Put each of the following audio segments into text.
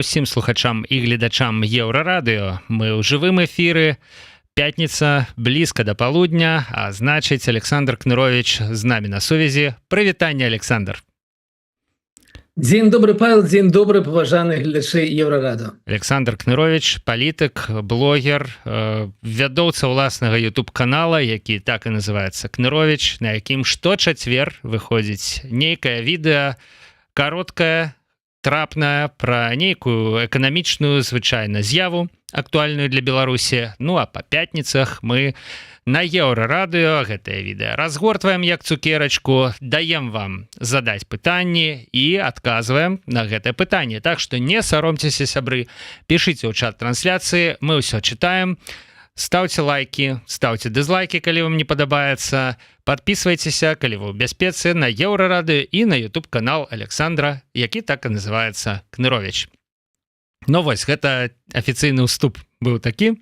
Усім слухачам і гледачам Еўрарадыё. Мы ў жывым эфіры. Пятніца, блізка да палудня, а значыць, Александр Кнырович з намі на сувязі. Прывітанне, Александр. Дзень добры, Павел, дзень добры, паважаныя гледачы Еўрарадыё. Александр Кнырович, палітык, блогер, вядоўца ўласнага YouTube-канала, які так і называецца Кнырович, на якім шточацвер выходзіць нейкае відэа, кароткае, трапная пра нейкую эканамічную звычайна з'яву актуальную для Беларусі. Ну а па пятніцах мы на Еўрарадыё гэтае відэа разгортваем як цукерачку, даем вам задаць пытанні і адказваем на гэтае пытанне. Так што не саромцеся, сябры, пішыце ў чат трансляцыі, мы ўсё чытаем. Ставьте лайки, ставьте дизлайки, калі вам не падабаецца. Подписывайтеся, калі вы ў бяспецы, на Еўрарадыё і на YouTube-канал Александра, які так і называецца Кнырович. Ну вось, гэта афіцыйны ўступ быў такі.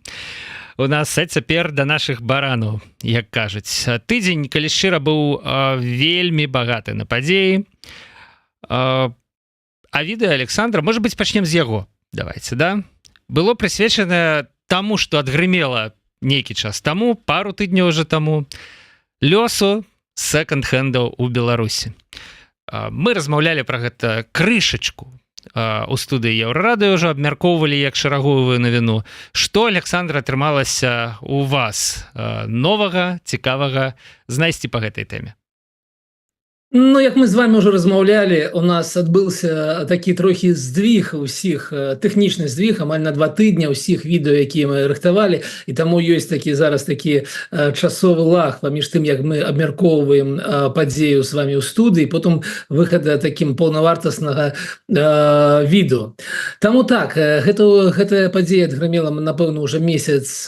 У нас цяпер да нашых баранаў, як кажуць. Тыдзень, калі шчыра, быў вельмі багаты на падзеі. А відэа Александра, можа быць, пачнем з яго. Давайте, да? Было прысвечана таму, што адгрымела нейкі час таму, пару тыдняў уже таму, лёсу секонд-хендаў у Беларусі. Мы размаўлялі пра гэта крышачку у студыі Еўрарадыё, ўжо абмяркоўвалі як шараговую навіну. Што, Александр, атрымалася у вас новага, цікавага знайсці па гэтай тэме? Ну, як мы з вами уже размаўлялі, у нас адбыўся такі трохі здвиг усіх, тэхнічны здвиг, амаль на 2 тыдня ўсіх відэо, якія мы рыхтавалі, і таму ёсць такі зараз такі часовы лаг паміж тым, як мы абмяркоўваем падзею з вами ў студыі, потым выхада такім паўнавартаснага відэо. Таму так, гэтая падзея адгрымела, напэўна, уже месяц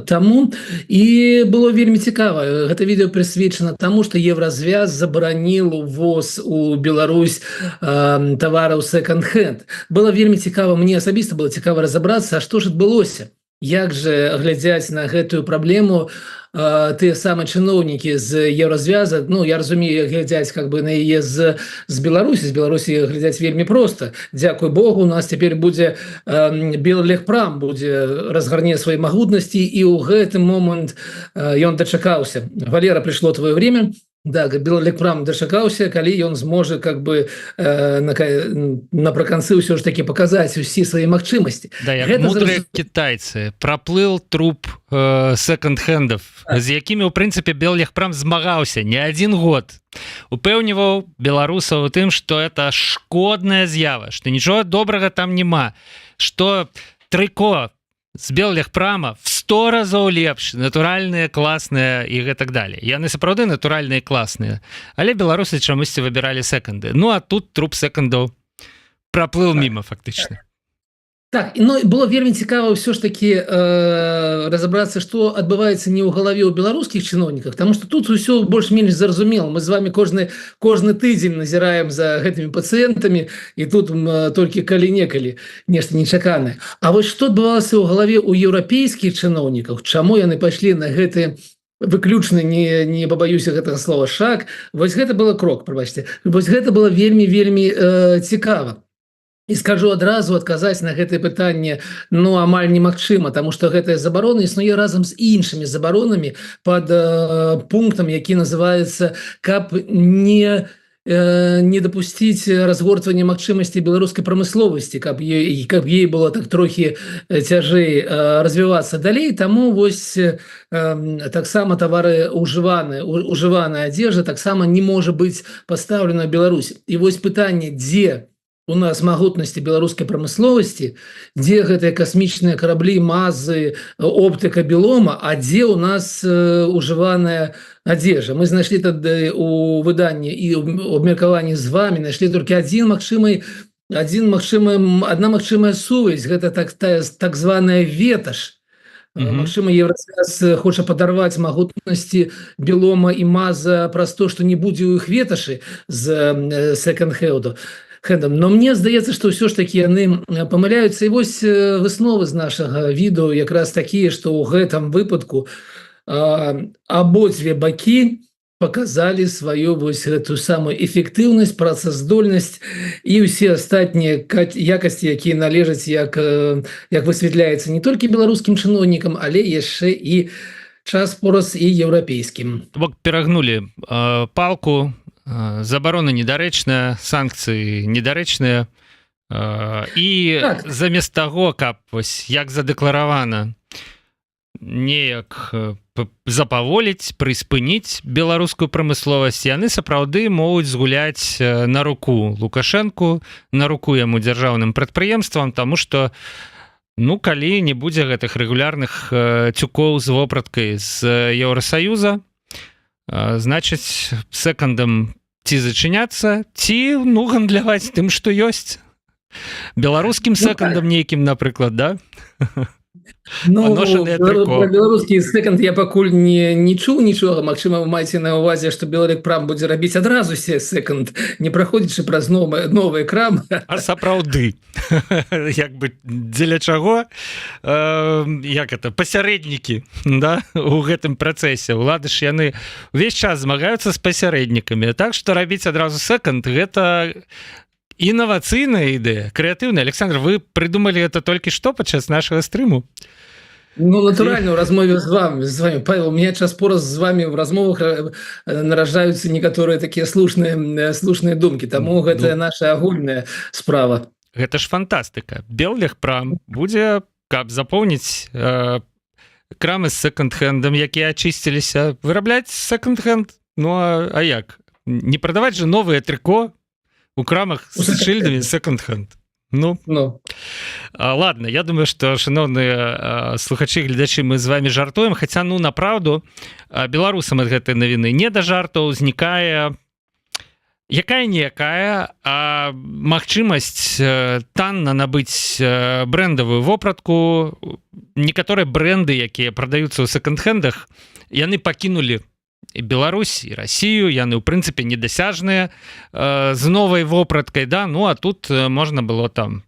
таму, і было вельмі цікава. Гэта відэо прысвечана таму, што Еўразвяз забараніў увоз у Беларусь тавараў секонд-хенд. Было вельмі цікава, мне асабіста было цікава разабрацца, а што ж адбылося? Як жа глядзяць на гэтую праблему тыя самыя чыноўнікі з Еўразвяза? Ну, я разумею, глядзяць как бы на яе з Беларусі. З Беларусі глядзяць вельмі проста. Дзякуй Богу, у нас цяпер будзе Беллегпрам, будзе разгарне свае магутнасці, і ў гэты момант ён дачакаўся. Валера, пришло твоё время. Да, Беллегпрам дачакаўся, калі ён зможа как бы напрыканцы ўсё ж таки паказаць усе свае магчымасці. Да, як мудрыя кітайцы, праплыл труп секонд-хендов, з якімі ў прынцыпе Беллегпрам змагаўся не адзін год. Упэўніваў беларусаў у тым, што это шкодная з'ява, што нічога добрага там няма, што трыко з Беллегпрама в 100 разоў лепш, натуральныя, класныя і гэтак далее. Яны сапраўды натуральныя і класныя, але беларусы чамусьці выбіралі секонды. Ну а тут труп секондаў праплыл міма фактычна. Так, ну, было вельмі цікава ўсё ж таки разабрацца, што адбываецца не ў галаве ў беларускіх чыноўніках, таму што тут усё больш-менш зразумела. Мы з вами кожны тыдзень назіраем за гэтымі пацыентамі, і тут толькі калі-некалі нешта нечаканае. А вось што адбывалася ў галаве ў еўрапейскіх чыноўніках, чаму яны пайшлі на гэты выключны, не пабаюся гэтага слова, шаг? Вось гэта было крок, прабачце. Вось гэта было вельмі цікава. І скажу адразу, адказаць на гэтае пытанне амаль немагчыма, таму што гэтая забарона існуе разам з іншымі забаронамі пад пунктам, які называецца каб не дапусціць разгортвання магчымасці беларускай прамысловасці, каб ей было так трохі цяжэй развівацца далей. Таму вось таксама тавары ужываная адзежа таксама не можа быць пастаўлена ў Беларусі. І вось пытанне, дзе у нас магутнасці беларускай прамысловасці, дзе гэтыя касмічныя караблі, мазы, оптыка білома, а дзе у нас ужываная адзежа. Мы знайшлі тады у выданні і ў абмеркаванні з вами, знайшлі толькі одна магчымая сувязь, гэта так званая веташ. Магчыма, Еўразвяз хоча падарваць магутнасці білома і маза праз то, што не будзе ў іх веташы з секонд-хенду. Но мне здаецца, што ўсё ж такі яны памыляюцца. І вось высновы з нашага відэо якраз такія, што ў гэтым выпадку абодзве бакі показали свою вось эту самую эфектыўнасць, працаздольнасць і ўсе астатнія якасці, якія належаць, як высвятляецца не толькі беларускім чыноўнікам, але яшчэ і час-пораз і еўрапейскім. Бок перагнулі палку, забарона недарэчная, санкцыі недарэчныя, і Так. замест таго, каб вось як задэкларавана неяк запаволіць, прыспыніць беларускую прамысловасць, яны сапраўды могуць згуляць на руку Лукашэнку, на руку яму дзяржаўным прадпрыемствам, таму што калі не будзе гэтых рэгулярных цюкоў з вопраткай з Еўрасаюза, значыць сэкандам ці зачыняцца, ці гандляваць тым, што ёсць. Беларускім сэкандам нейкім, напрыклад, да? Паношаныя трыко. Про беларускі сэканд я пакуль не чуў нічога. Магчыма, вы маеце на ўвазе, што Белэлектрам будзе рабіць адразу сэканд, не праходзячы праз новыя крамы. А сапраўды, як бы дзеля чаго, як это, пасярэднікі, да, у гэтым працэсе. Улады ж яны ўвесь час змагаюцца з пасярэднікамі. Так што рабіць адразу сэканд, гэта інавацыйная ідэя, крэатыўная. Александр, вы прыдумалі это толькі што падчас нашага стрыму? Натуральна, в размове з вами, Павел, у меня час-пораз з вами в размовах наражаюцца некаторыя такія слушныя думкі, таму гэта наша агульная справа. Гэта ж фантастыка. Белэлектрам будзе, каб запоўніць крамы з секонд-хендам, якія ачысціліся, вырабляць секонд-хенд. А як? Не прадаваць же новыя трыко у крамах з шыльдамі секонд-хенд. Ладно, я думаю, што, шановныя слухачы, гледачы, мы з вами жартуем, хаця, направду, беларусам ад гэтай навіны не да жартаў, узнікае якая-ніякая магчымасць танна набыць брэндавую вопратку. Некаторыя брэнды, якія прадаюцца ў секонд-хендах, яны пакінулі і Беларусь, і Расію, яны ў прынцыпе недасяжныя з новай вопраткай, да? А тут можна было там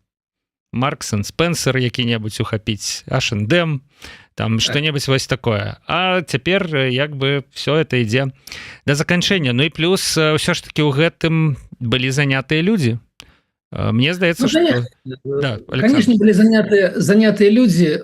Маркс энд Спенсер які-небудзь ухапіць, H&M, там што-небудзь вось такое. А цяпер як бы все это ідзе да заканчэння. І плюс ўсё ж таки ў гэтым былі занятыя людзі. Мне здаецца, что... Конечно, были занятые люди,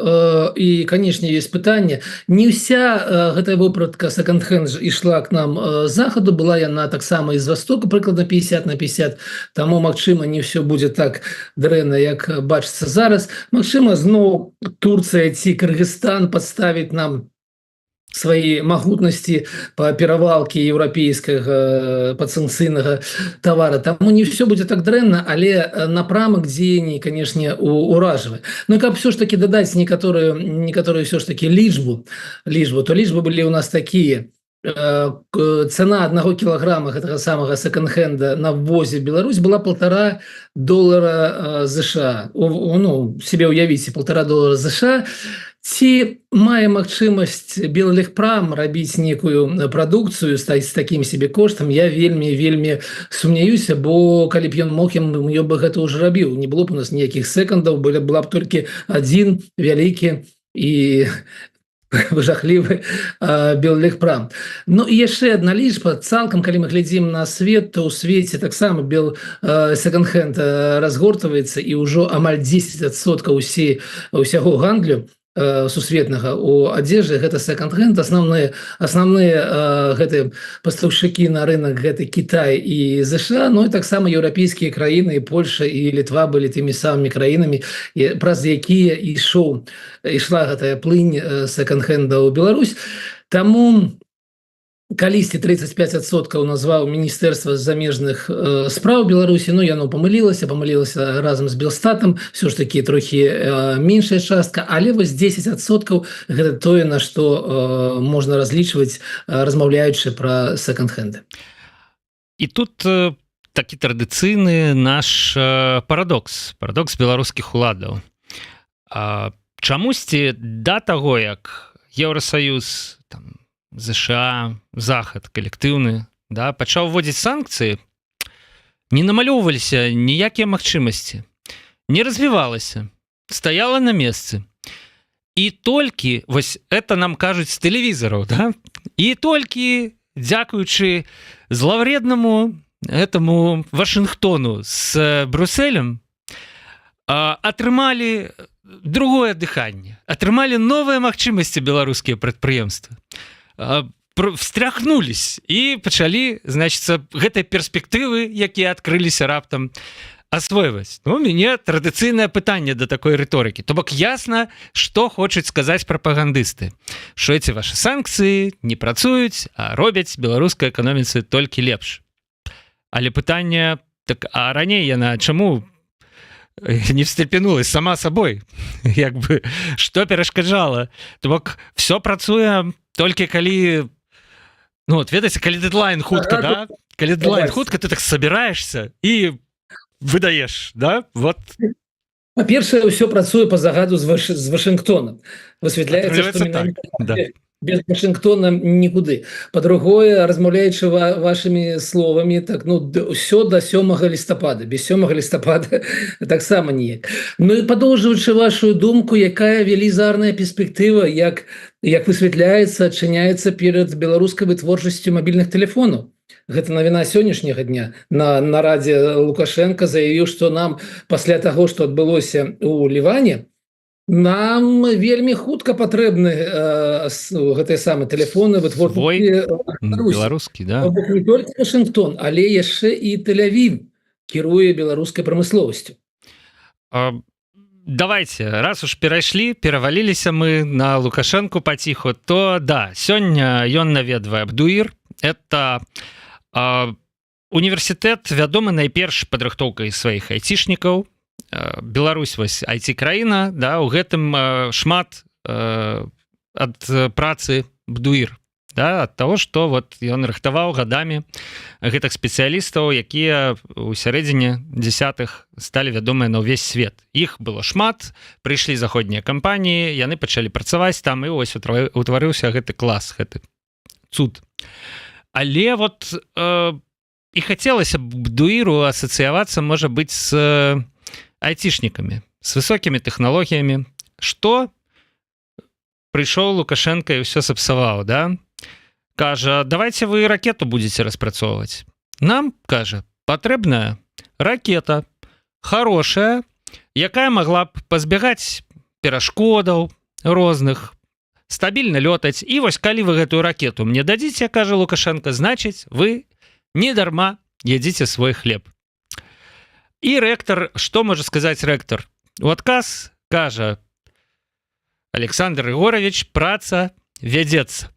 и, конечно, есть пытание. Не вся гэтая вопратка секонд-хенд ішла к нам з захаду, была яна таксама из востока, прыкладна 50/50, таму, магчыма, не все будет так дрэнна, як бачыцца зараз. Магчыма, зноў Турцыя ці Кыргызстан падставіць нам свае магутнасці па перавалке еўрапейскага падсанкцыйнага тавара. Таму не все будзе так дрэнна, але напрамак дзеянні, канешне, уражвае. Каб все ж таки дадаць некаторую все ж таки лічбу, то лічбы былі у нас такія. Цена 1 кілаграма гэтага самага секонд-хенда на ввозе в Беларусь была $1,5 США. Себе уявіце, $1,5 США. Ці мае магчымасць Белэлектрам рабіць некую прадукцыю з такім себе коштам, я вельмі сумняюся, бо калі б ён мог, ён бы гэта ўжо рабіў. Не было б у нас ніякіх секондаў, была б толькі адзін вялікі і жахлівы Белэлектрам. І яшчэ адна лічба. Цалкам, калі мы глядзім на свет, то ў свеце таксама секонд-хенд разгортваецца, і ўжо амаль 10% ўсяго гандлю сусветнага у адзежы гэта секонд-хенд. Основныя гэтыя пастаўшчыкі на рынок гэта Кітай і США, і таксама еўрапейскія краіны, і Польша і Літва былі тымі самымі краінамі, праз якія ішла гэтая плынь секонд-хенда ў Беларусь. Таму калісьці 35% назваў Міністэрства замежных спраў Беларусі, яно памылілася разам з Белстатам, все ж таки трохі меншая частка, але вось 10% гэта тое, на што можна разлічваць, размаўляючы пра секонд-хенды. І тут такі традыцыйны наш парадокс беларускіх уладаў. Чамусьці да таго, як Еўрасаюз, ЗША, захад калектыўны, пачаў вводзіць санкцыі, не намалёўваліся ніякія магчымасці, не развівалася, стаяла на месцы. І толькі, вось это нам кажуць з тэлевізараў, і толькі дзякуючы злавреднаму этому Вашингтону с Брюсселем атрымалі другое дыханне, атрымалі новыя магчымасці беларускія прадпрыемствы, встряхнулись і пачалі, значыцца, гэтай перспектывы, якія адкрыліся раптам, освоивать. Ну, у мяне традыцыйнае пытанне да такой рыторыкі. То бок ясна, што хочуць сказаць прапагандысты. Што эти ваши санкцыі не працуюць, а робяць беларускай эканоміцы толькі лепш. Але пытанне, так, а раней яна чаму не встрепенулась сама сабой? Як бы, што перашкаджала? То бок все працуе толькі калі, ну, вот, ведаеце, калі дедлайн хутка, да? Калі дедлайн хутка, ты так собираешься і выдаеш, да? Вот. Па-першае, ўсё працуе па загаду з Вашингтона. Высвятляецца, што так, да. без Вашингтона нікуды. Па-другое, размаўляючы вашымі словамі, так, ну, ўсё да 7 лістапада. Без 7 лістапада таксама ніяк. Ну і падоўжваючы вашу думку, якая велізарная перспектыва, як высвятляецца, адчыняецца перад беларускай вытворчасцю мабільных тэлефонаў. Гэта навіна сённяшняга дня. На нарадзе Лукашенко заявіў, што нам пасля таго, што адбылося ў Ліване, нам вельмі хутка патрэбны гэтыя самыя тэлефоны беларускі, да. Не толькі Вашингтон, але яшчэ і Тель-Авів кіруе беларускай прамысловасцю. Давайте, раз уж пераваліліся мы на Лукашенку паціху, то да, сёння ён наведвае Абдуір. Это універсітэт вядомы найперш падрыхтоўкай сваіх айцішнікаў. Беларусь, вось, айці-краіна, да, у гэтым шмат ад працы Бдуір, да, ад таго, што вот ён рыхтаваў гадамі гэтых спецыялістаў, якія ў сярэдзіне дзесятых сталі вядомыя на ўвесь свет. Іх было шмат, прыйшлі заходнія кампаніі, яны пачалі працаваць там, і вось утварыўся гэты клас, гэты цуд. Але вот і хацелася б Бдуіру асацыявацца, можа быць, з айцішнікамі, з высокімі тэхналогіямі. Што прыйшоў Лукашенко і ўсё сапсаваў, да? Кажа, давайте вы ракету будете распрацоўваць. Нам, кажа, патрэбная ракета, хорошая, якая могла б пазбягаць перашкодаў розных, стабільна лётаць. І вось калі вы гэтую ракету мне дадзіце, кажа Лукашенко, значыць, вы не дарма едзіце свой хлеб. І рэктар, што можа сказаць рэктар? У адказ кажа: Александр Егорович, праца вядзецца.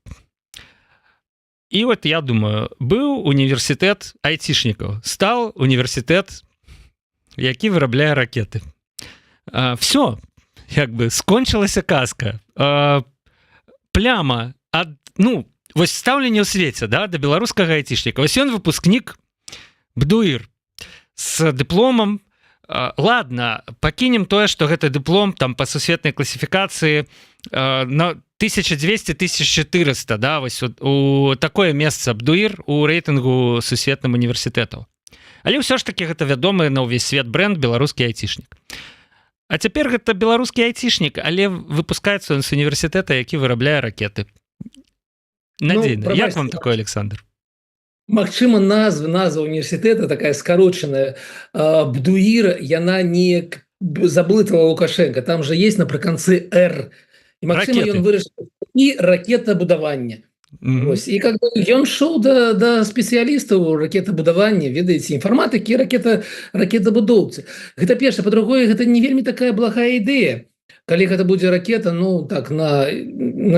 І вот я думаю, быў універсітэт айцішнікаў, стал універсітэт, які вырабляе ракеты. Всё, як бы скончылася казка. Пляма ад, ну, вось стаўленне ў свеце, да, да беларускага айцішніка. Вось ён выпускнік Бдуір с дыпломам. Ладно, пакінем тое, што гэты дыплом там па сусветнай класіфікацыі на 1200-1400, да, вось у такое месца Бдуір у рэйтынгу сусветным універсітэтаў. Але ўсё ж такі гэта вядомы на ўвесь свет брэнд беларускі айцішнік. А цяпер гэта беларускі айцішнік, але выпускаецца ён з універсітэта, які вырабляе ракеты. Надзейна. Як вам такое, Александр? Магчыма, назва універсітэта такая скарочаная Бдуір, яна неяк заблытала Лукашенко. Там же есть напрыканцы «Р». І магчыма, ён вырашыў і ракетабудавання. Ось. І как бы ён шоў да спецыялістаў ракетабудавання, ведаеце, інфарматыкі, ракетабудоўцы. Гэта першае. Па-другое, гэта не вельмі такая благая ідэя. Калі гэта будзе ракета, ну, так, на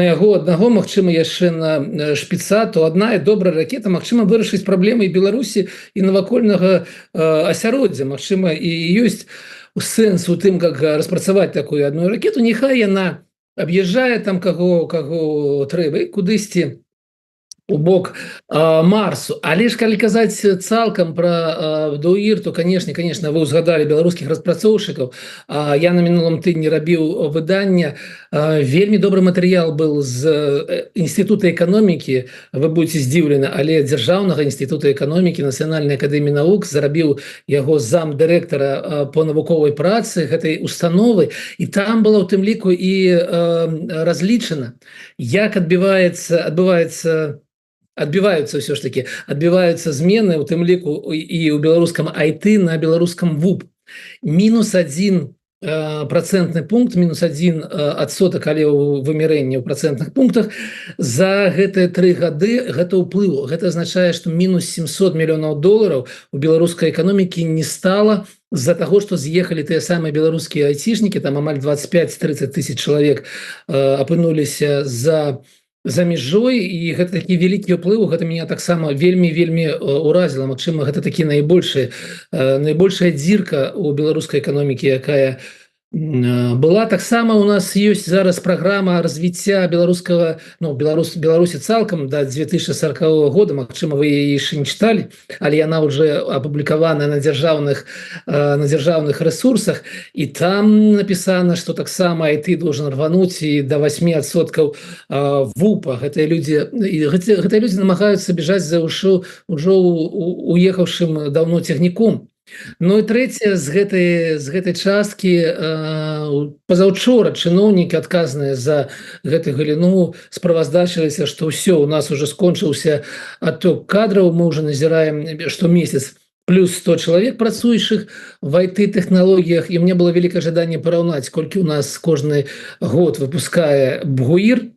яго аднаго, магчыма, яшчэ на шпіца, то адна і добрая ракета, магчыма, вырашыць праблемы і Беларусі, і навакольнага асяроддзя. Магчыма, і ёсць сэнс у тым, как распрацаваць такую адну ракету. Няхай яна аб'язджае там каго трэба, і кудысьці у бок Марсу. Але ж калі казаць цалкам пра Бдуір, то, конечно, вы ўзгадалі беларускіх распрацоўшчыкаў. Я на мінулым тыдні рабіў выданне. Вельмі добры матэрыял был з Інстытута эканомікі, вы будете здзіўлены, але Дзяржаўнага інстытута эканомікі Нацыянальнай акадэміі навук, зарабіў яго замдырэктара по навуковай працы гэтай установы, і там было ў тым ліку і разлічана, як адбываецца адбіваюцца ўсё ж таки адбіваюцца змены у тым ліку і ў беларускам IT на беларускам ВУП минус 1 процентны пункт минус 1 адсотак, але ў вымярэнні ў процентных пунктах за гэтыя 3 гады гэта ўплыву. Гэта азначае, што минус 700 мільёнаў долараў у беларускай эканомікі не стала з-за таго, што з'ехалі тыя самыя беларускія айцішнікі, там амаль 25-30 тысяч чалавек апынуліся за мяжой, і гэта такі вялікі ўплыў. Гэта меня таксама вельмі уразіла. Магчыма, гэта такі найбольшая дзірка у беларускай эканомікі, якая была. Таксама у нас ёсць зараз праграма развіцця беларускага, Беларусі цалкам да 2040 года. Магчыма, вы яе яшчэ не чыталі, але яна уже апублікаваная на дзяржаўных ресурсах, і там написано, што таксама IT должен рвануць і до 8% ВУПа. Гэтыя людзі намагаюцца бежаць за ўжо уехаўшым даўно цягніком. Ну і трэцяе, з гэтай часткі пазаўчора чыноўнікі, адказныя за гэтую галіну, справаздачыліся, што ўсё, у нас уже скончыўся отток кадраў. Мы уже назіраем штомесяц плюс 100 чалавек працуючых в IT-тэхналогіях, і мне было вялікае жаданне параўнаць, колькі у нас кожны год выпускае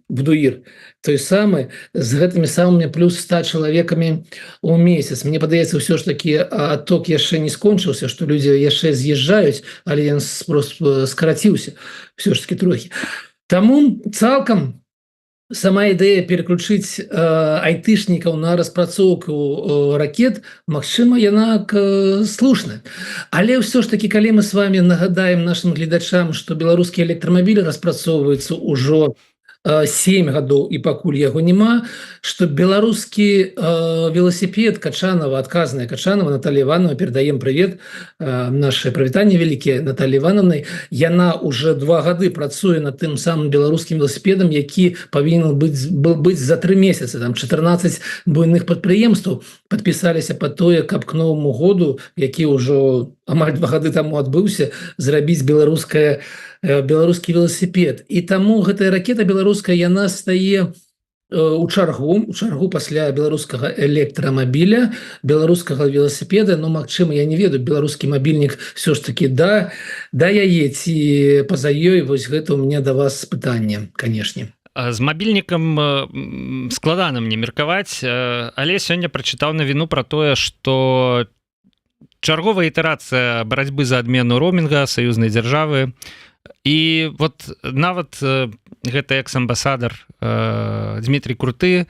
Бдуір, той самы, з гэтымі самымі плюс 100 чалавекамі ў месяц. Мне падаецца, ўсё ж такі отток яшчэ не скончыўся, што людзі яшчэ з'язджаюць, але ён просто скараціўся ўсё ж таки трохі. Таму цалкам сама ідэя переключыць айтышнікаў на распрацоўку ракет, магчыма, яна слушная. Але ўсё ж таки, калі мы с вами нагадаем нашим гледачам, што беларускія электрамабілі распрацоўваюцца ўжо 7 гадоў і пакуль яго няма, што беларускі велосипед Качанова, адказная Качанова, Наталья Ивановна, передаем привет, наше прывітанне вялікія Натальи Ивановны, яна уже 2 гады працуе над тым самым беларускім велосипедам, які павінен быць за 3 месяцы. Там 14 буйных прадпрыемстваў подпісаліся под тое, каб к новому году, які ўжо амаль 2 гады таму адбыўся, зрабіць беларускі велосипед. І таму гэтая ракета беларуская, яна стае у чаргу пасля беларускага электрамабіля, беларускага велосипеда. Ну, магчыма, я не ведаю, беларускі мабільнік все ж таки да яе ці па-за ёй. Вось гэта у меня да вас пытанне, канешне. З мабільнікам складана мне меркаваць, але сёння прачытаў навіну пра тое, што чарговая ітэрацыя барацьбы за адмену роумінга саюзнай дзяржавы. І вот нават гэты экс-амбасадар Дмітрий Круты,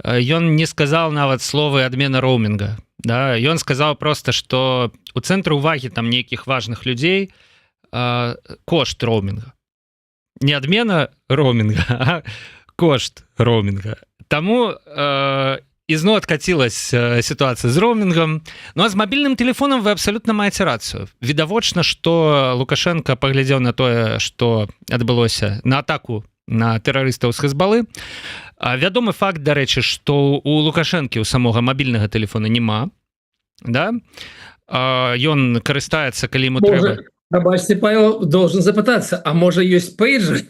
ён не сказал нават словы адмена роумінга. Да? Ён сказал просто, што у цэнтры ўвагі там нейкіх важных людзей кошт роумінга. Не адмена роумінга, а кошт роумінга. Таму ізноў адкацілась сітуацыя з роумінгам. Ну а з мабільным тэлефонам вы абсалютна маеце рацыю. Відавочна, што Лукашенко паглядзеў на тое, што адбылося на атаку на тэрарыстаў з Хезбалы. Вядомы факт, дарэчы, што у Лукашэнкі у самога мабільнага тэлефона няма. Да? Ён карыстаецца, калі ему трэба. Прабачце, Павел, должен запытацца, а можа ёсць пейджер?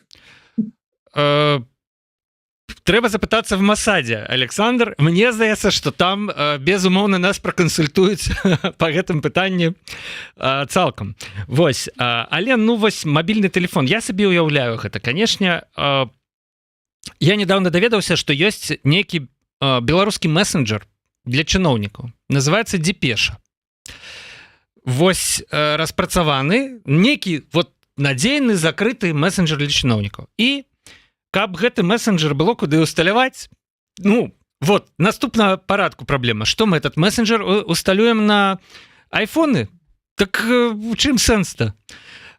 Трэба запытацца в Масадзе, Александр. Мне здаецца, што там безумоўна нас пракансультуюць па гэтым пытанні цалкам. Вось, але вось мабільны телефон. Я сабе уяўляю гэта, канешне. Я недавно даведаўся, што ёсць нейкі беларускі месенджер для чыноўнікаў. Называецца Депеша. Вось распрацаваны нейкі вот надзейны закрыты месенджер для чыноўнікаў. І каб гэты месенджер было куды усталяваць, вот, наступна парадку праблема. Што мы этот месенджер усталюем на айфоны? Так у чым сэнс-то?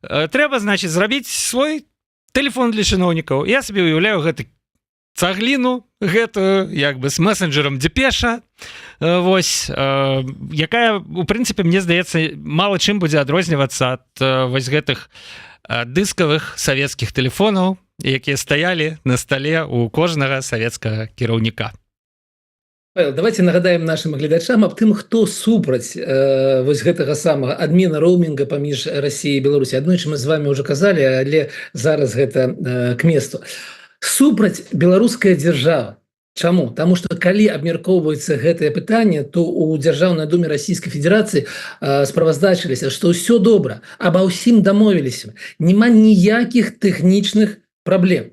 Трэба, значит, зрабіць свой телефон для чыноўнікаў. Я сабе уяўляю гэты цагліну, гэтую, як бы, з месенджером Депеша, вось, якая, у прынцыпе, мне здаецца, мала чым будзе адрознівацца ад вось гэтых дыскавых савецкіх тэлефонаў, якія стаялі на стале у кожнага савецкага кіраўніка. Давайте нагадаем нашим гледачам аб тым, хто супраць вось гэтага самага адмена роумінга паміж Расіяй і Беларусі. Аднойчы мы з вами уже казалі, але зараз гэта к месту. Супраць беларуская дзяржава. Чаму? Таму што калі абмяркоўваецца гэтае пытанне, то у дзяржаўнай думе Расійскай Федэрацыі справаздачыліся, што ўсё добра, аба ўсім дамовіліся. Нема ніякіх тэхнічных праблем.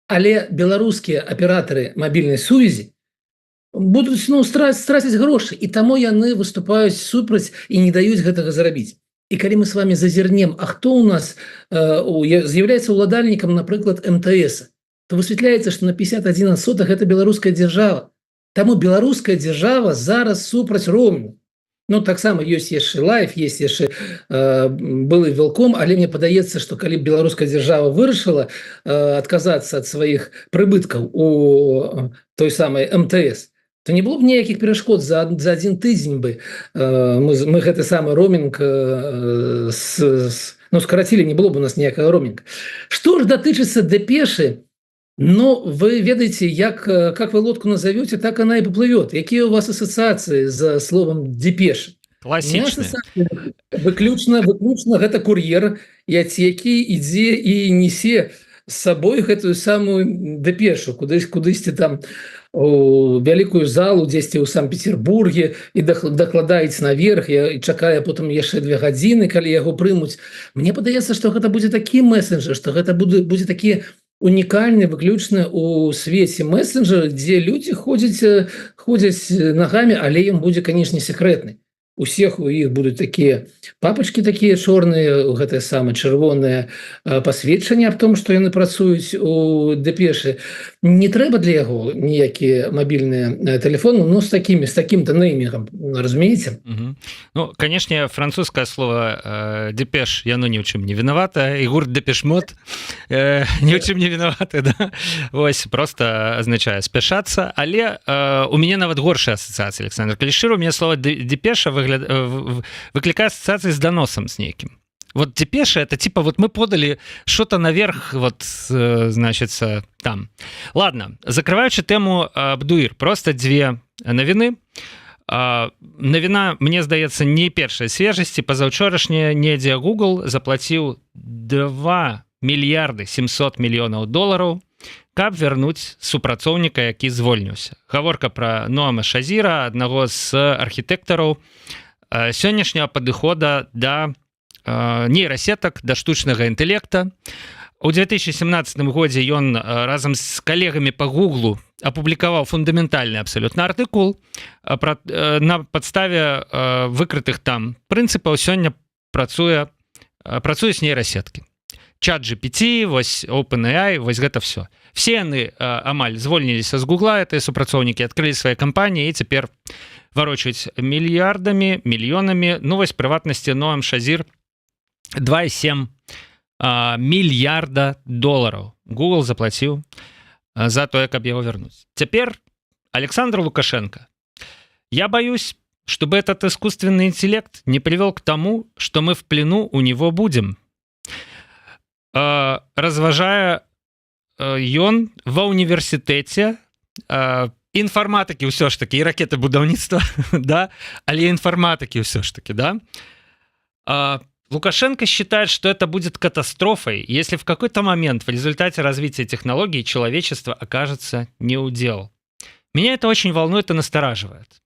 Але беларускія аператары мабільнай сувязі будуць страціць грошы, і таму яны выступаюць супраць і не даюць гэтага зарабіць. І калі мы с вами зазірнем, а хто у нас з'яўляецца ўладальнікам, напрыклад, МТС, то высвятляецца, што на 51% гэта беларуская дзяржава. Таму беларуская дзяржава зараз супраць роумінгу. Ну, таксама ёсць яшчэ Лайф, ёсць яшчэ былы Велком, але мне падаецца, што калі беларуская дзяржава вырашыла адказацца ад сваіх прыбыткаў у той самай МТС, то не было б ніякіх перашкод за адзін тыдзень бы мы гэты самы роумінг скарацілі, не было б у нас ніякага роумінга. Што ж датычыцца дэпешы, но вы ведаете, как вы лодку назовете, так она и поплывет. Какие у вас ассоциации за словом депеш? Классичные. Выключно это курьер, які ідзе и несе с собой эту самую депешу, кудысьці там у вялікую залу дзесьці ў Санкт-Петербурге і дакладаецца наверх і чакае потым яшчэ 2 гадзіны, калі яго прымуць. Мне падаецца, што гэта будзе такі месенджер, што гэта будзе такі унікальны выключна у свеце месенджер, дзе людзі ходзяць нагамі, але ім будзе, канешне, секрэтны. Усіх у іх будуць такія папачкі такія чорныя, гэтае самае чырвонае пасведчанне аб том, што яны працуюць у дэпешы. Не трэба для яго ніякія мабільныя тэлефоны, но с таким-то неймингом, разумееце? Ну, конечно, французское слово депеш, яно ни в чым не виновата, и гурт депешмот ни в чым не виноваты, да? Вось, просто означае спяшацца, але у мяне нават горшая ассоциация, Александр. Калі шчыра, у меня слово депеша выкликае ассоциации с доносом с неким. Вот депеша, это типа вот мы подали что-то наверх, вот, значится, там. Ладно, закрываючы тему Абдуір, просто 2 навіны. Навіна, мне здаецца, не першай свежасці. Пазаўчорашняя недзе Google заплаціў 2 мільярды 700 мільёнаў долараў, каб вярнуць супрацоўніка, які звольніўся. Гаворка пра Ноама Шазіра, аднаго з архітэктараў сённяшняга падыхода да нейрасетак, да штучнага інтэлекта. У 2017 годзе ён разам з калегамі па Гуглу апублікаваў фундаментальны абсалютна артыкул на падставе выкрытых там прынцыпаў. Сёння працуюць нейрасеткі. ChatGPT, вось OpenAI, вось гэта все. Все яны амаль звольніліся з Гугла, гэтыя супрацоўнікі адкрылі свае кампаніі і цяпер варочаюць мільярдамі, мільёнамі. Ну вось прыватнасці Ноам Шазір 2,7 мільярда долараў Google заплаціў за тое, каб яго вярнуць. Цяпер Александр Лукашенко. Я боюсь, чтобы этот искусственный интеллект не привел к тому, что мы в плену у него будем. Разважае ён ва універсітэце інфарматыкі ўсё ж такі і ракетабудаўніцтва, да? Але інфарматыкі ўсё ж таки, да? Лукашенко считает, что это будет катастрофой, если в какой-то момент в результате развития технологий человечество окажется неудел. Меня это очень волнует и настораживает.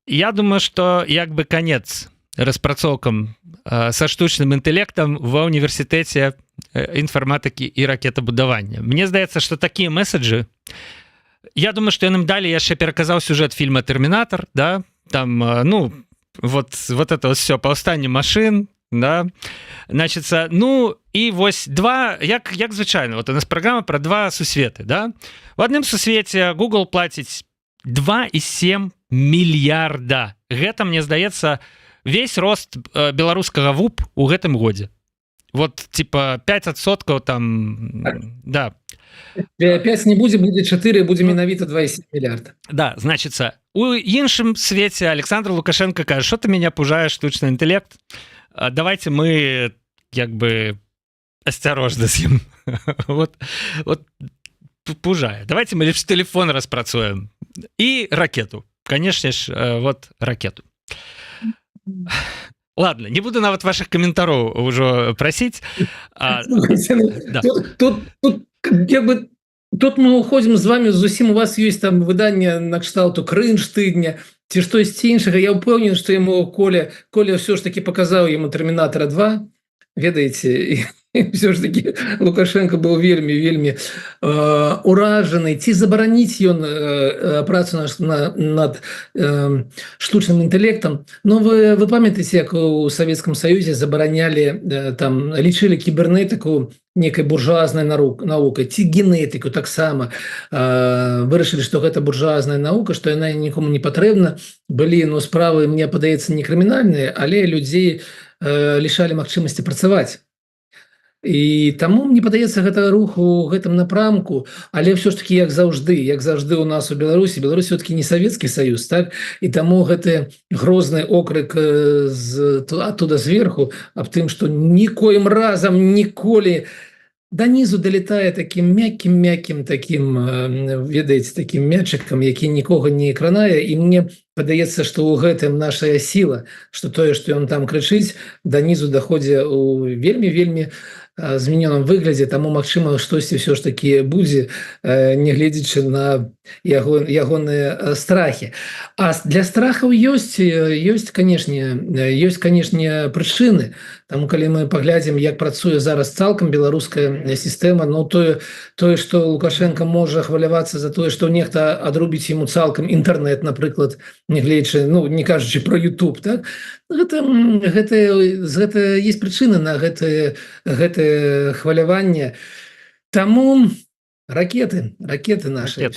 Я думаю, что як бы конец распрацоўкам со штучным інтэлектам ва універсітэце інфарматыкі і ракетабудавання. Мне здаецца, што такія месседжы, я думаю, што яным далі яшчэ пераказаў сюжэт фільма «Терминатор», да? Там, ну, вот это вот все, паўстанне машин, да? Значится, ну, і вось як звычайна, вот у нас праграма пра 2 сусветы, да? В адным сусвеце Google плаціць 2,7 мільярда. Гэта, мне здаецца, весь рост беларускага ВУП у гэтым годзе. Вот, типа, 5% там, да. 5 не будзе 4, будзе менавіта 2,7 мільярда. Да, значится, у іншым свеце Александр Лукашенко кажа, что ты меня пужаешь, штучный интеллект, давайте мы, как бы, осторожно с ним. Вот пужае. Давайте мы лишь телефон распрацуем. И ракету. Конечно ж, вот ракету. Ладно, не буду нават ваших комментароў ўжо прасіць. Тут как бы Тут мы уходим з вами зусім, у вас ёсць там выданне накшталту крынж тыдня ці штосьці іншага. Я ўпэўнены, што яму Коля ўсё ж таки паказаў яму Тэрмінатара 2, ведаеце, все ж таки Лукашенко быў вельмі уражаны. Ці забараніць ён працу над штучным інтэлектам. Но вы памятаеце, як у Савецкам Саюзе забаранялі, там лічылі кібернетыку некай буржуазнай навукай, ці генетыку таксама вырашылі, што гэта буржуазная навука, што яна нікому не патрэбна. Былі справы, мне падаецца, не крымінальныя, але людзей лішалі магчымасці працаваць. І таму мне падаецца, гэта рух у гэтым напрамку, але ўсё ж таки, як заўжды у нас у Беларусі все-таки не Савецкі Саюз, так? І таму гэты грозны окрык оттуда зверху аб тым, што нікоім разам ніколі данізу далетае таким мяккім таким, ведаеце, таким мячыкам, які нікога не кранае. І мне падаецца, што ў гэтым нашая сіла, што тое, што ён там крычыць, данізу даходзе у вельмі змянёным выглядзе, таму магчыма штосьці ўсё ж таки будзе, нягледзячы на ягоныя страхі. А для страхаў ёсць канешне прычыны. Таму калі мы паглядзім, як працуе зараз цалкам беларуская сістэма, тое, што Лукашенко можа хвалявацца за тое, што нехта адрубіць яму цалкам інтэрнэт, напрыклад, нягледзячы, не кажучы про YouTube, так? Гэта есть прычыны на гэтае хваляванне. Таму ракеты наши.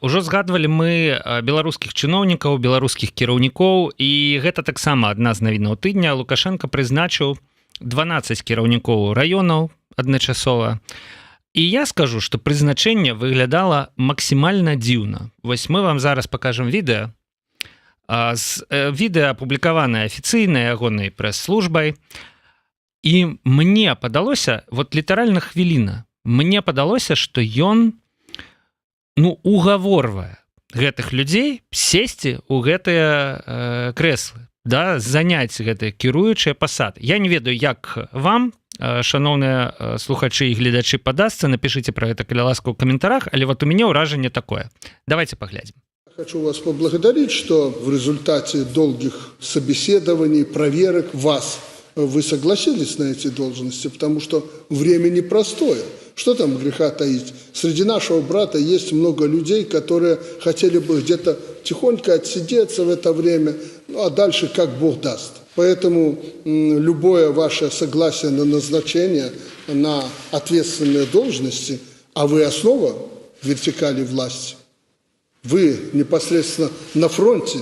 Ужо згадвалі мы беларускіх чыноўнікаў, беларускіх кіраўнікоў, і гэта таксама адна з навінаў тыдня. Лукашенко прызначыў 12 кіраўнікоў раёнаў адначасова. І я скажу, што прызначэнне выглядала максімальна дзіўна. Вось мы вам зараз пакажам відэа. Відэа апублікаванае афіцыйнай ягонай прэс-службай. І мне падалося, вот літаральна хвіліна, мне падалося, што ён угаворвае гэтых людзей сесці ў гэтыя крэслы, да, заняць гэтыя кіруючыя пасады. Я не ведаю, як вам, шановныя слухачы і гледачы, падасца, напишите про гэта, калі ласка, ў каментарах, але вот у мяне ўражанне такое. Давайте поглядим. Хочу вас поблагодарить, что в результате долгих собеседований, проверок вы согласились на эти должности, потому что время непростое. Что там греха таить? Среди нашего брата есть много людей, которые хотели бы где-то тихонько отсидеться в это время, а дальше как Бог даст. Поэтому любое ваше согласие на назначение на ответственные должности, а вы основа вертикали власти, вы непосредственно на фронте,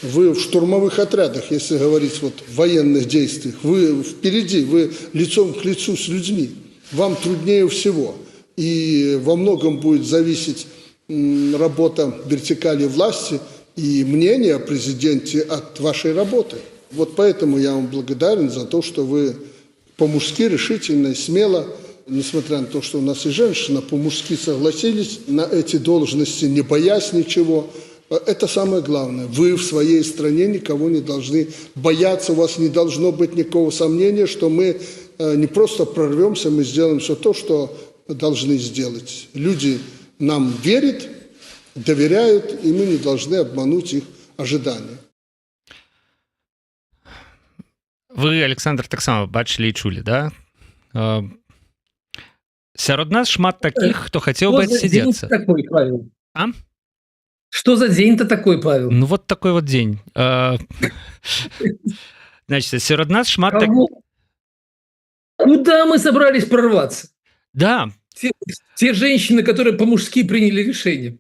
вы в штурмовых отрядах, если говорить в военных действиях, вы впереди, вы лицом к лицу с людьми. Вам труднее всего. И во многом будет зависеть работа вертикали власти и мнение о президенте от вашей работы. Вот поэтому я вам благодарен за то, что вы по-мужски решительно и смело, несмотря на то, что у нас и женщина, по-мужски согласились на эти должности, не боясь ничего. Это самое главное. Вы в своей стране никого не должны бояться, у вас не должно быть никакого сомнения, что мы не просто прорвемся, мы сделаем все то, что должны сделать. Люди нам верят, доверяют, и мы не должны обмануть их ожидания. Вы, Александр, таксама бачылі і чулі, да? Сярод нас шмат таких, хто хацеў бы отсидеться. Такой, Павел? А? Что за день-то такой, Павел? Ну вот такой вот день. Значит, сярод нас шмат таких... Куда мы собрались прорваться? Да. Те женщины, которые по-мужски приняли решение.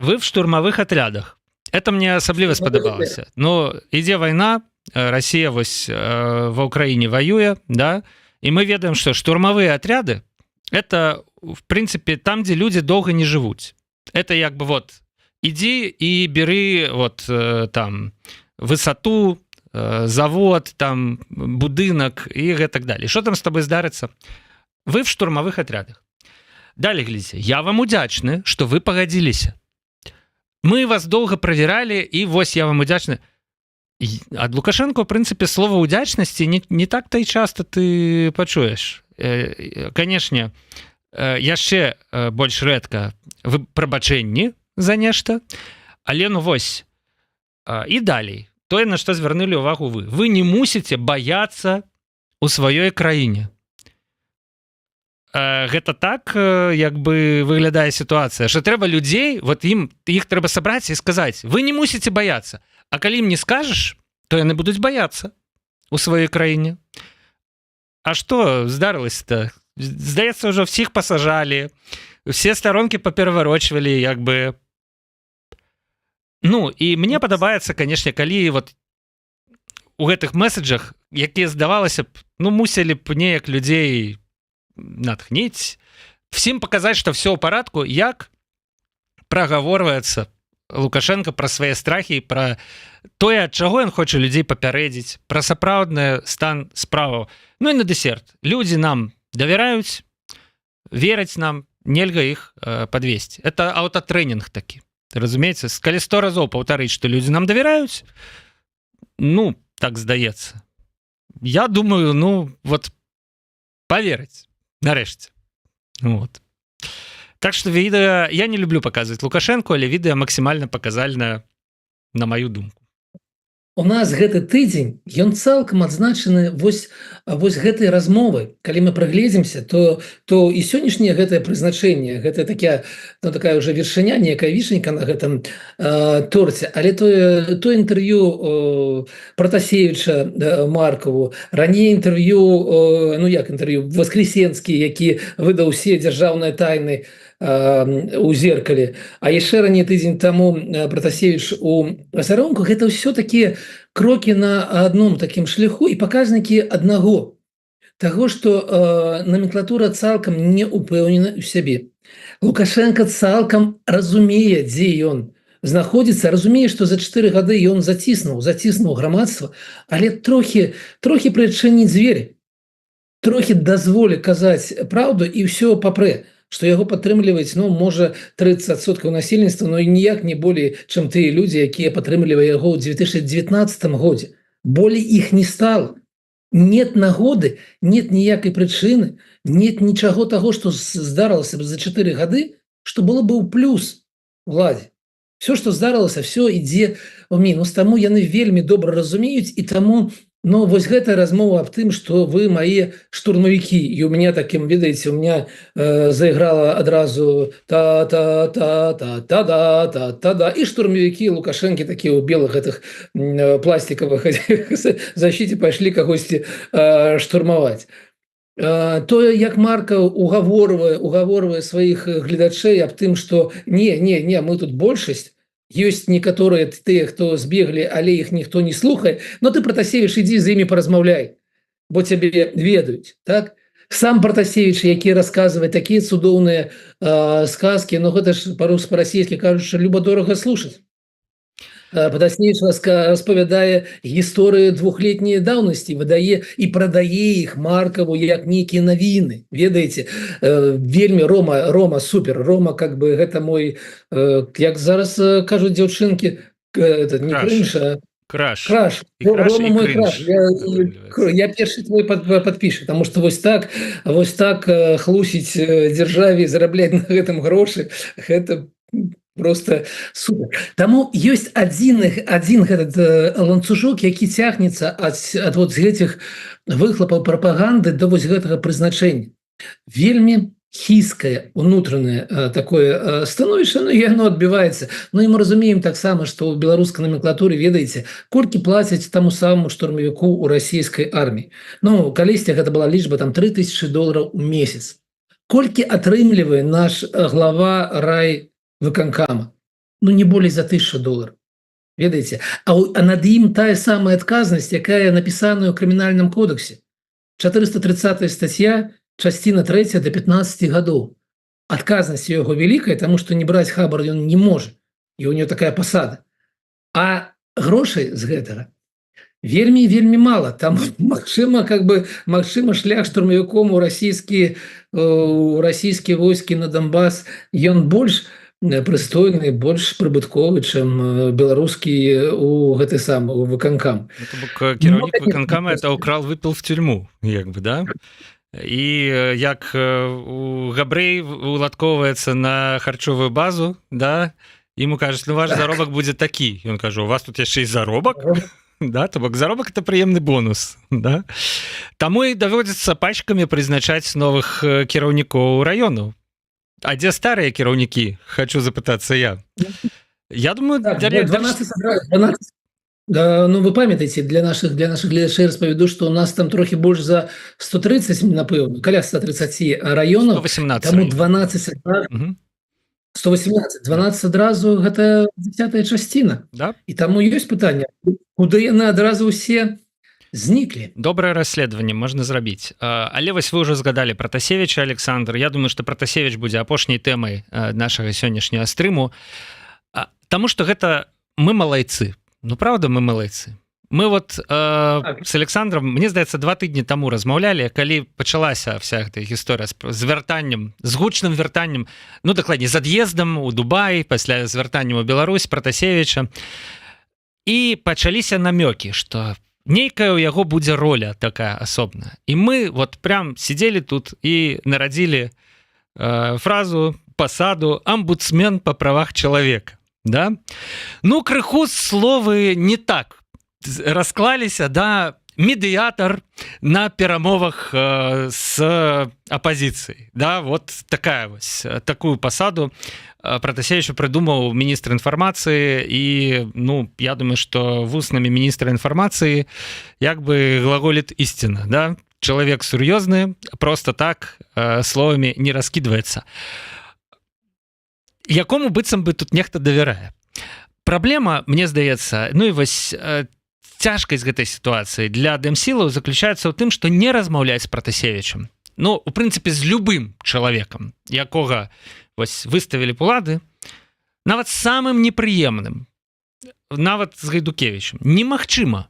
Вы в штурмовых отрядах. Это мне асабліва спадабалася. Но ідзе вайна, Россия вось ва Украине воюе, да, и мы ведаем, что штурмовые отряды это, в принципе, там, где люди долго не живут. Это як бы вот иди и бери вот там высоту, завод, там будынак и так далее. Что там с тобой здарыцца? Вы в штурмовых отрядах. Далее, глядите, я вам удячны, что вы погодились. Мы вас долго проверяли, и вось я вам удячны. Ад Лукашенко, в принципе, слово удячности не так-то и часто ты почуешь. Конечно, яшчэ больш рэдка прабачэнні за нешта, але ну вось і далей тое, на што звярнулі ўвагу вы не мусіце баяцца у сваёй краіне. Гэта так як бы выглядае сітуацыя, што трэба людзей, вот іх трэба сабраць і сказаць, вы не мусіце баяцца, а калі ім не скажаш, то яны будуць баяцца у сваёй краіне. А што здарылася-то? Здаецца, ўжо всіх пасажалі, все старонкі папераварочвалі, як бы. Ну і мне падабаецца, канешне, калі вот у гэтых месседжах, якія здавалася б, ну мусілі б неяк людзей натхніць, всім паказаць, што все ў парадку, як прагаворваецца Лукашенко пра свае страхі, пра тое, ад чаго ён хоча людзей папярэдзіць, пра сапраўдны стан справаў. Ну і на дэсерт. Людзі нам давяраюць, вераць нам, нельга іх падвесці. Это аўтатрэнінг такі. Разумееце, калі 100 разоў паўтарыць, што людзі нам давяраюць, ну, так здаецца. Я думаю, ну, вот поверыць. Нарэшце. Вот. Так што відэа, я не люблю паказваць Лукашенко, але відэа максімальна паказальна на маю думку. У нас гэты тыдзень, ён цалкам адзначаны вось гэтай размовай. Калі мы прагледзімся, то і сённяшняе гэтае прызначэнне, гэта такая ўжо вершыня, некая вішенька на гэтым торце. Але то інтэрв'ю Пратасевіча Маркаву, раней інтэрв'ю, Воскресенскі, які выдаў усе дзяржаўныя тайны у зеркале, а яшчэ раней тыдзень таму Пратасевіч у Азаронку, гэта ўсё такія крокі на адном такім шляху і паказнікі аднаго таго, што номенклатура цалкам не упэўнена ў сябе. Лукашенко цалкам разумее, дзе ён знаходзіцца, разумее, што за 4 гады ён заціснуў грамадства, але трохі прычыніць дзверы, трохі дазволі казаць праўду і ўсё папрэ, што яго падтрымліваюць, ну, можа, 30% насельніцтва, но і ніяк не болей, чым тыя людзі, якія падтрымлівалі яго ў 2019 годзе. Болей іх не стала. Нет нагоды, нет ніякай прычыны, нет нічаго таго, што здарылася за 4 гады, што было бы ў плюс уладзе. Все, што здарылася, все ідзе ў мінус. Таму яны вельмі добра разумеюць, і таму вось гэта размова аб тым, што вы мае штурмавікі. І у меня такім, ведаеце, у меня заіграла адразу та-та-та-та-та-та-та-та, і штурмавікі Лукашэнкі такія ў белых гэтых пластикавых защіце пайшлі кагосьці штурмаваць. Тое, як Маркаў угаворвае сваіх гледачэй аб тым, што не, мы тут большасць, ёсць некаторыя тыя, хто збеглі, але іх ніхто не слухае, но ты, Пратасевіч, ідзі з імі паразмаўляй, бо цябе ведаюць, так? Сам Пратасевіч, які расказвае такія цудоўныя сказкі, но гэта ж па-расійскі кажуць, што люба-дорага слушаць. Пратасевіч распавядае гісторыю 2-летняй даўнасці, выдае і прадае іх Маркаву як нейкія навіны. Ведаеце, вельмі Рома супер. Рома, как бы, гэта мой, як зараз кажуць дзяўчынкі, это не крынж, а краш. Рома мой краш. Я першы твой падпішу, таму што вось так хлусіць дзяржаве, зарабляць на гэтым грошы, гэта просто супер. Таму ёсць адзін этот ланцужок, які цягнецца ад вот гэтых выхлопаў прапаганды до вось гэтага прызначэння. Вельмі хіскае унутранае такое становішча, ну і яно адбіваецца. Ну і мы разумеем таксама, што ў беларускай номенклатуры, ведаеце, колькі плацяць таму самому штурмавіку ў расійскай арміі. Ну, калісьці гэта была лічба там $3000 у месяц. Колькі атрымлівае наш глава райвыканкама? Ну, не болей за $1000. Ведаеце? А над ім тая самая адказнасць, якая напісаная ў крымінальным кодексе. 430 статья, частина 3 до 15 гадоў. Адказнасць яго вялікая, таму што не браць хабар ён не можа. І ў него такая пасада. А грошай з гэтага вельмі мала. Там магчыма шлях штурмавіком у расійскія войскі на Донбас, ён больш прыстойны, больш прыбытковы, чым беларускі у гэты сам у выканкам. Кіраўнік выканкама это украл, выпил в тюрьму, як бы, да? і як у габрэй уладкоўваецца на харчовую базу, да, ему кажуць, ну ваш заробак будзе такі, ён кажа, у вас тут яшчэ і заробак, да, то бок заробак это прыемны бонус, да, таму і даводзіцца пачкамі прызначаць новых кіраўнікоў раёнаў. А дзе старыя кіраўнікі, хочу запытацца я думаю, Так, 12, ну вы памятаеце, для наших гледачэй распавяду, што у нас там трохі больш за 130, напэўна, каля 130 раёнаў, 118 таму 12 118, 12 адразу гэта 10-я часціна, да? І таму ёсць пытанне, куды яны адразу ўсе зніклі. Добрае расследаванне можна зрабіць, але вось вы ўжо згадалі Пратасевіча, Александр. Я думаю, што Пратасевіч будзе апошняй тэмай нашага сённяшняга стрыму, таму што гэта мы малайцы, ну правда мы малайцы. Мы вот с Александром, мне здаецца, 2 тыдні таму размаўлялі, калі пачалася вся гэта гісторыя з вяртаннем, з гучным вяртаннем, ну дакладней, з ад'ездам у Дубай, пасля звяртання ў Беларусь Пратасевіча, і пачаліся намёкі, што нейкая ў яго будзе роля такая асобная. І мы вот прям сидзелі тут і нарадзілі фразу, пасаду «амбудсмен по правах человека». Да? Ну, крыху словы не так расклаліся, да, медыятар на перамовах с апозіцыяй. Да? Вот такая вось, такую пасаду Пратасевічу прыдумаў міністр інфармацыі, і ну я думаю, што вуснамі міністра інфармацыі як бы глаголіць ісціна, да? Чалавек сур'ёзны, просто так словамі не раскідваецца. Якому быццам бы тут нехта давярае. Праблема, мне здаецца, ну і вось цяжкасць гэтай сітуацыі для дэмсілаў заключаецца ў тым, што не размаўляць з Пратасевічам. Ну, у прынцыпе, з любым чалавекам, якога вось выставілі улады, нават самым непрыемным, нават з Гайдукевічем, немагчыма.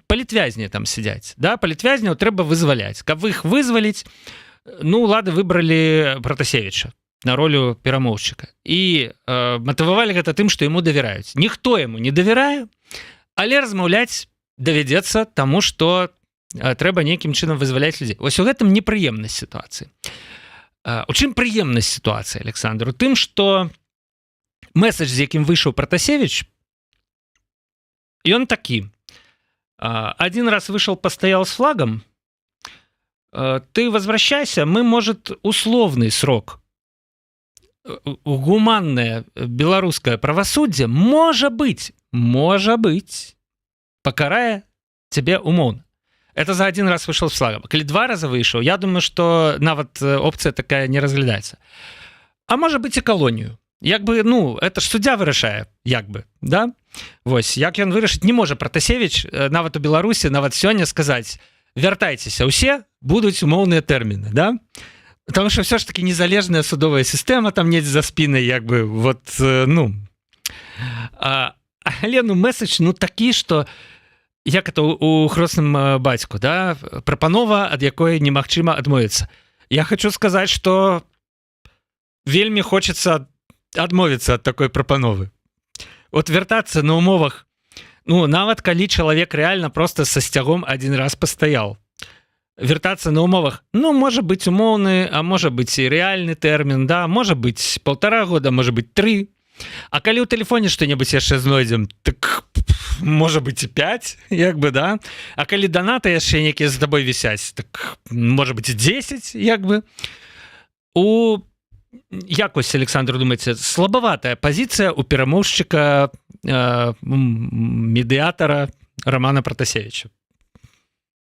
Палітвязні там сядзяць, да? Палітвязняў трэба вызваляць. Каб іх вызваліць, ну, улады выбралі Пратасевіча на ролю перамоўшчыка. І матывавалі гэта тым, што яму давяраюць. Ніхто яму не давярае, але размаўляць давядзецца, таму што трэба нейкім чынам вызваляць людзей. Вось у гэтым непрыемнасць сітуацыі. У чым прыемнасць сітуацыі, Александр? У тым, што месседж, з якім выйшаў Пратасевіч, ён такі. Один раз вышел, постоял с флагом, ты возвращайся, мы, может, условный срок, гуманное белорусское правосудие, может быть, покарае тебе умоўна. Это за один раз вышел с флагом. Калі 2 раза выйшаў, я думаю, что нават опция такая не разглядаецца. А может быть и колонию. Як бы, ну, это ж суддзя вырашае, як бы, да? Вось, як ён вырашыць, не можа Пратасевіч нават у Беларусі, нават сёння сказаць, вяртайцеся ўсе, будуць умоўныя тэрміны, да? Потому что все ж таки незалежная судовая сістэма там недзе за спінай, як бы, вот, ну. Але, ну, месседж, ну, такі, што як это у хросным бацьку, да? Прапанова, ад якой немагчыма адмовіцца. Я хочу сказаць, што вельмі хочется адмовіцца ад такой прапановы. Вот вяртацца на умовах, ну, нават калі чалавек реально просто са сцягом один раз пастаял. Вяртацца на умовах, ну, можа быць умоўны, а можа быць і рэальны тэрмін, да, можа быць 1,5 года, можа быць 3. А калі ў тэлефоне што-небудзь яшчэ знойдзем, так можа быць і 5, як бы, да. А калі данаты яшчэ нейкія за табой вісяць, так можа быць і 10, як бы. Як вось, Александр, думаеце, слабаватая пазіцыя у перамоўшчыка медыятара Романа Пратасевіча?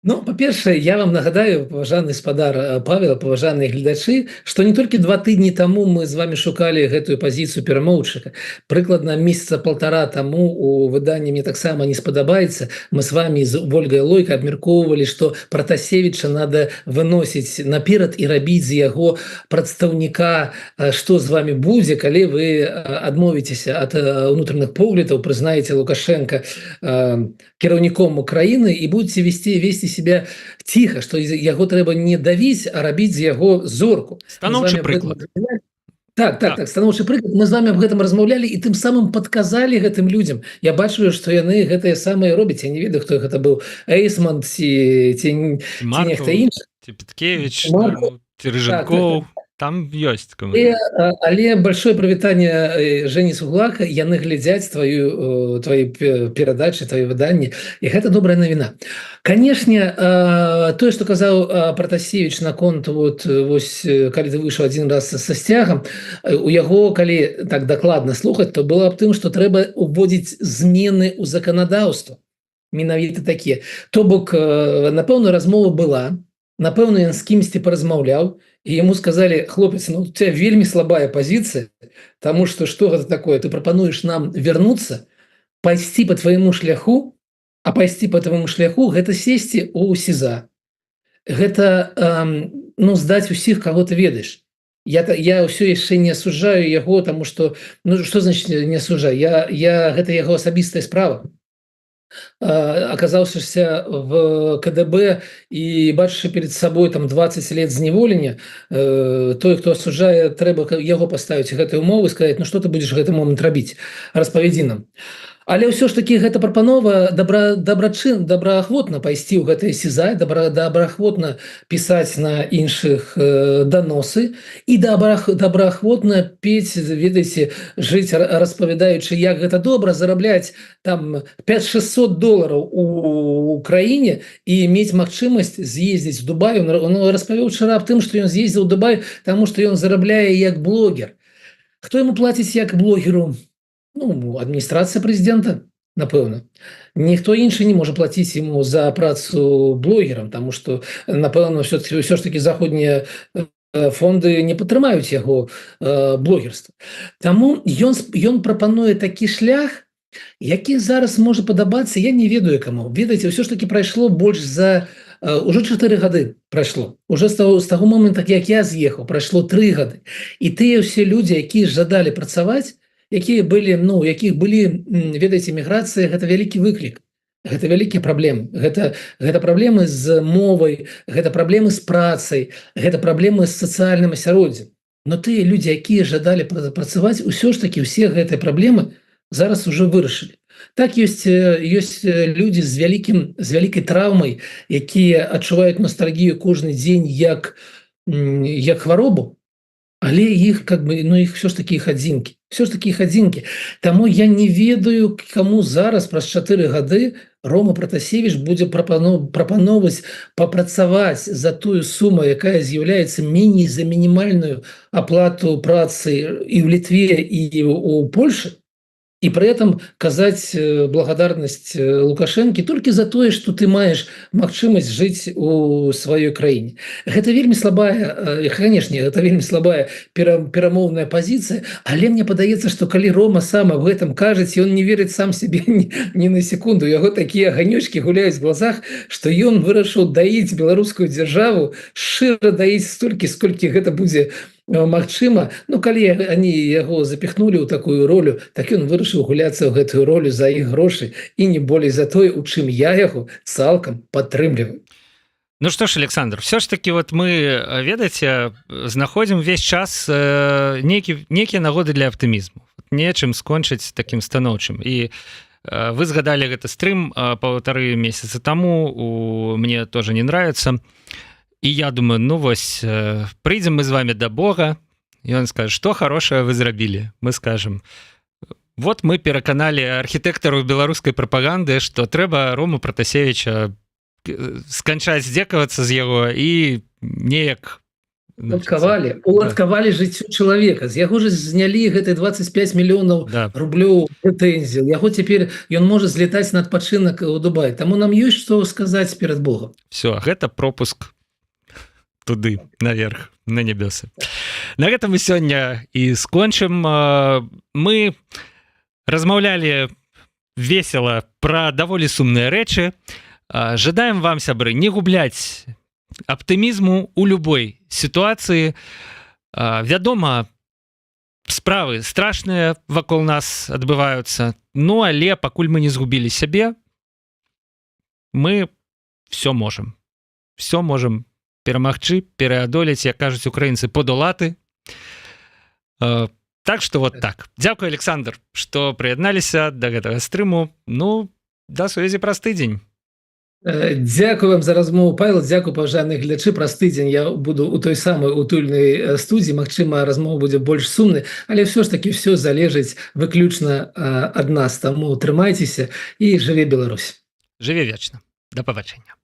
Ну, па-першае, я вам нагадаю, паважаны спадар Павел, паважаныя гледачы, што не толькі 2 тыдні таму мы з вами шукалі гэтую пазіцыю перамоўшчыка. Прыкладна месяца 1,5 таму у выданні «Мне таксама не спадабаецца» мы з вами з Ольгай Лойкай абмяркоўвалі, што Пратасевіча надо выносіць наперад і рабіць з яго прадстаўніка, што з вами будзе, калі вы адмовіцеся ад унутраных поглядаў, прызнаеце Лукашенка кіраўніком Украіны і будзеце весці себя ціха, што яго трэба не давіць, а рабіць з яго зорку. Станоўчы прыклад. Так, станоўчы прыклад. Мы з вами аб гэтым размаўлялі і тым самым падказалі гэтым людзям. Я бачу, што яны гэтыя самыя робяць. Я не ведаю, хто гэта быў. Эйсман ці нехта іншы. ці Петкевич, Ну, ці Рыжанкоў, там ёсць кому. Але большое прывітанне Жені Суглака, яны глядзяць твою перадачы, твои выданні, і гэта добрая навіна. Канешне, тое, што казаў Пратасевіч наконт вось калі ты выйшаў адзін раз са сцягам, у яго калі так дакладна слухаць, то было аб тым, што трэба уводзіць змены ў заканадаўства, менавіта такія. То бок, напэўна, размова была, напэўна, ён з кімсьці паразмаўляў, и ему сказали: хлопец, ну у тебя вельми слабая позиция, потому что это такое, ты пропонуешь нам вернуться, пойти по твоему шляху, а пойти по твоему шляху – это сесть у СИЗА, это сдать усіх, кого ты ведаешь. Я все яшчэ не осуждаю его, потому что, что значит не осуждаю? Это его особистая справа. Оказавшийся в КДБ и бачыш перед собой там 20 лет зневолення, той, хто асуджае, трэба яго паставіць гэтыя умовы, сказаць: ну что ты будешь гэты момант рабіць, распавядзі нам. Але ўсё ж таки гэта прапанова добраахвотна пайсці ў гэтае СІЗА, добраахвотна пісаць на іншых даносы і добраахвотна пець, ведаеце, жыць, распавядаючы, як гэта добра зарабляць там $500-600 у краіне і мець магчымасць з'ездзіць в Дубай. Он распавёў учора аб тым, што ён з'ездзіў у Дубай, таму што ён зарабляе як блогер. Хто яму плаціць як блогеру? Адміністрацыя прэзідэнта, напэўна. Ніхто іншы не можа плаціць ему за працу блогерам, таму што, напэўна, ўсё ж таки заходнія фонды не падтрымаюць яго блогерства. Таму ён прапануе такі шлях, які зараз можа падабацца, я не ведаю каму. Ведаеце, ўсё ж таки прайшло больш за уже 4 гады прайшло. Уже з таго момента, як я з'ехаў, прайшло 3 гады. І тыя ўсе людзі, якія жадалі працаваць, якія былі, якіх былі, ведаеце, міграцыя, гэта вялікі выклік. Гэта вялікія праблемы. Гэта праблемы з мовай, гэта праблемы з працай, гэта праблемы з сацыяльным асяроддзем. Но тыя людзі, якія жадалі працаваць, усё ж таки ўсе гэтыя праблемы зараз уже вырашылі. Так, ёсць людзі з вялікай траўмай, якія адчуваюць ностальгію кожны дзень як хваробу, але іх все ж таки іх адзінкі. Таму я не ведаю, каму зараз праз 4 гады Рома Пратасевіч будзе прапановваць папрацаваць за тую суму, якая з'яўляецца меней за мінімальную аплату працы і ў Літве, і ў Польшы, и при этом казаць благодарность Лукашэнкі толькі за тое, што ты маеш магчымасць жыць у сваёй краіне. Гэта вельмі слабая, канешне, гэта вельмі слабая перамоўная пазіцыя, але мне падаецца, што калі Рома сам аб гэтым кажаць, ён не верыць сам сябе ні на секунду. У яго такія аганёчкі гуляюць в глазах, што ён вырашыў даіць беларускую дзяржаву, шчыра даіць столькі, сколькі гэта будзе магчыма. Калі они яго запихнули ў такую ролю, так ён вырашыў гуляцца ў гэтую ролю за іх грошы і не болей за тое, у чым я яго цалкам падтрымліваю. Ну что ж, Александр, все ж таки мы, ведаеце, знаходзім увесь час нейкія нагоды для аптымізму, нечым скончыць такім станоўчым. І вы згадалі гэты стрым 1,5 месяца таму, мне тоже не нравится. И я думаю, придем мы с вами до Бога, и он скажет: что хорошее вы зрабілі. Мы скажем: вот мы пераканалі архітэктару беларускай прапаганды, што трэба Рому Пратасевіча сканчаць здзекавацца з яго і неяк уладкавалі жыццё чалавека. З яго ж знялі гэты 25 мільёнаў рублёў прэтэнзій. Яго цяпер ён можа злетаць на адпачынак у Дубай. Таму нам ёсць што сказаць перад Богом. Все, гэта пропуск туды, наверх, на небесы. На гэтым мы сёння і скончым. Мы размаўлялі весела пра даволі сумныя рэчы. Жадаем вам, сябры, не губляць аптымізму ў любой сітуацыі. Вядома, справы страшныя вакол нас адбываюцца, але пакуль мы не згубілі сябе, мы все можем перамагчы, пераадолець, як кажуць украінцы, подолаты. Так што так. Дзякуй, Александр, што прыядналіся да гэтага стрыму. Да сувязі праз тыдзень. Дзякую вам за размову, Павел, дзякую, паважаныя гледачы. Праз тыдзень я буду у той самай утульнай студіі, магчыма, размова будзе больш сумнай, але ўсё ж таки все залежыць выключна ад нас, таму трымайцеся і жыве Беларусь. Жыве вечна. Да пабачення.